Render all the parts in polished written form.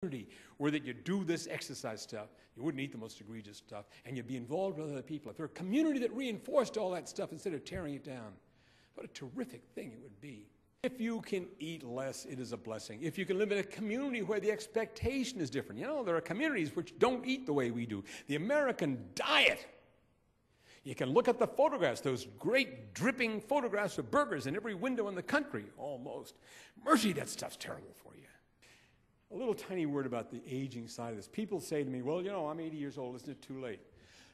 community where that you do this exercise stuff, you wouldn't eat the most egregious stuff, and you'd be involved with other people. If there were a community that reinforced all that stuff instead of tearing it down, what a terrific thing it would be. If you can eat less, it is a blessing. If you can live in a community where the expectation is different. You know, there are communities which don't eat the way we do. The American diet. You can look at the photographs, those great dripping photographs of burgers in every window in the country, almost. Mercy, that stuff's terrible for you. A little tiny word about the aging side of this. People say to me, well, you know, I'm 80 years old, isn't it too late?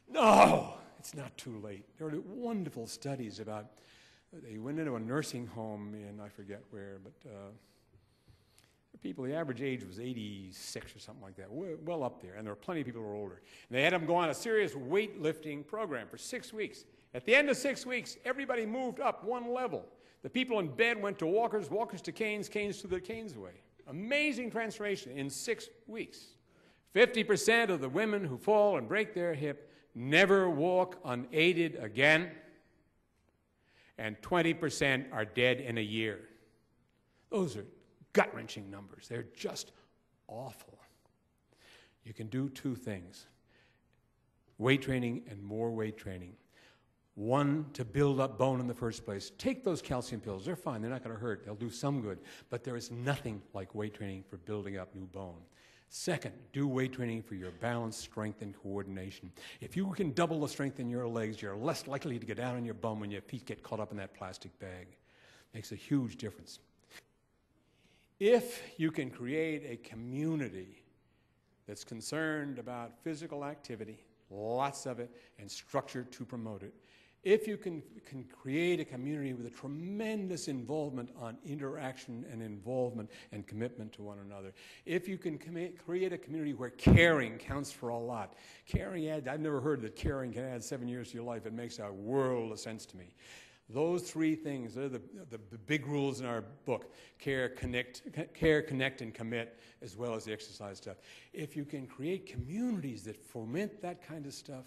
No, it's not too late. There are wonderful studies about, they went into a nursing home in, I forget where, but people, the average age was 86 or something like that, well up there, and there were plenty of people who were older. And they had them go on a serious weightlifting program for 6 weeks. At the end of 6 weeks, everybody moved up one level. The people in bed went to walkers, walkers to canes, canes to the canes way. Amazing transformation in 6 weeks. 50% of the women who fall and break their hip never walk unaided again, and 20% are dead in a year. Those are gut-wrenching numbers. They're just awful. You can do two things: weight training and more weight training. One, to build up bone in the first place. Take those calcium pills. They're fine. They're not going to hurt. They'll do some good. But there is nothing like weight training for building up new bone. Second, do weight training for your balance, strength, and coordination. If you can double the strength in your legs, you're less likely to get down on your bum when your feet get caught up in that plastic bag. Makes a huge difference. If you can create a community that's concerned about physical activity, lots of it, and structure to promote it, if you can create a community with a tremendous involvement on interaction and involvement and commitment to one another, if you can create a community where caring counts for a lot. Caring I've never heard that caring can add 7 years to your life. It makes a world of sense to me. Those three things are the big rules in our book: care, connect, and commit, as well as the exercise stuff. If you can create communities that foment that kind of stuff,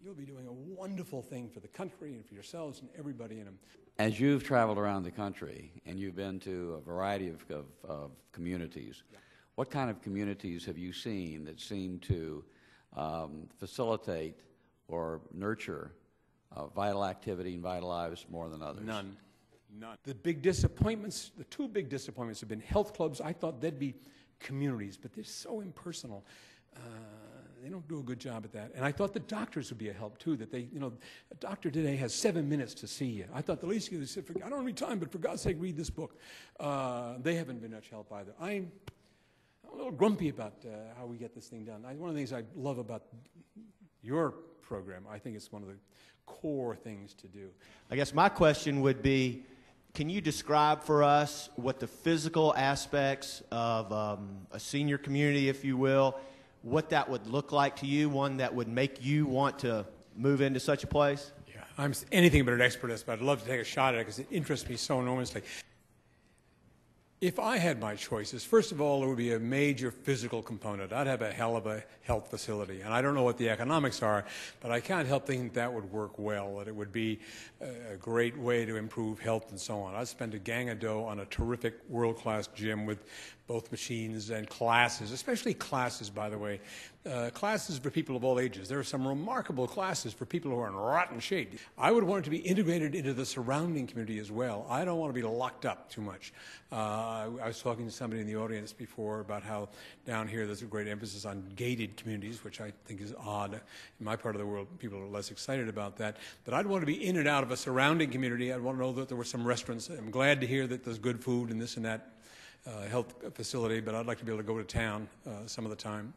you'll be doing a wonderful thing for the country and for yourselves and everybody in them. As you've traveled around the country and you've been to a variety of communities, yeah, what kind of communities have you seen that seem to facilitate or nurture vital activity and vital lives more than others? None. The big disappointments, the two big disappointments have been health clubs. I thought they'd be communities, but they're so impersonal. They don't do a good job at that. And I thought the doctors would be a help, too, that they, you know, a doctor today has 7 minutes to see you. I thought the least you could say, I don't have any time, but for God's sake, read this book. They haven't been much help either. I'm a little grumpy about how we get this thing done. One of the things I love about your program, I think it's one of the core things to do. I guess my question would be, can you describe for us what the physical aspects of a senior community, if you will, what that would look like to you, one that would make you want to move into such a place? Yeah, I'm anything but an expert at this, but I'd love to take a shot at it because it interests me so enormously. If I had my choices, first of all, there would be a major physical component. I'd have a hell of a health facility. And I don't know what the economics are, but I can't help thinking that would work well, that it would be a great way to improve health and so on. I'd spend a gang of dough on a terrific world-class gym with both machines and classes, especially classes, by the way. Classes for people of all ages. There are some remarkable classes for people who are in rotten shape. I would want it to be integrated into the surrounding community as well. I don't want to be locked up too much. I was talking to somebody in the audience before about how down here there's a great emphasis on gated communities, which I think is odd. In my part of the world, people are less excited about that. But I'd want to be in and out of a surrounding community. I'd want to know that there were some restaurants. I'm glad to hear that there's good food and this and that. Health facility, but I'd like to be able to go to town some of the time.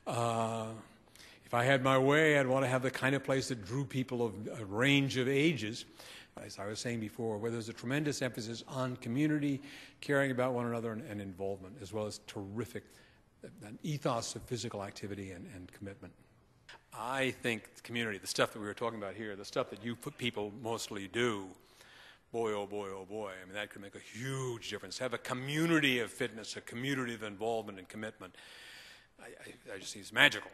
If I had my way, I'd want to have the kind of place that drew people of a range of ages. As I was saying before, where there's a tremendous emphasis on community, caring about one another, and involvement, as well as terrific an ethos of physical activity and commitment. I think community, the stuff that we were talking about here, the stuff that you people mostly do, boy, oh boy, oh boy, I mean, that could make a huge difference. Have a community of fitness, a community of involvement and commitment. I just think it's magical.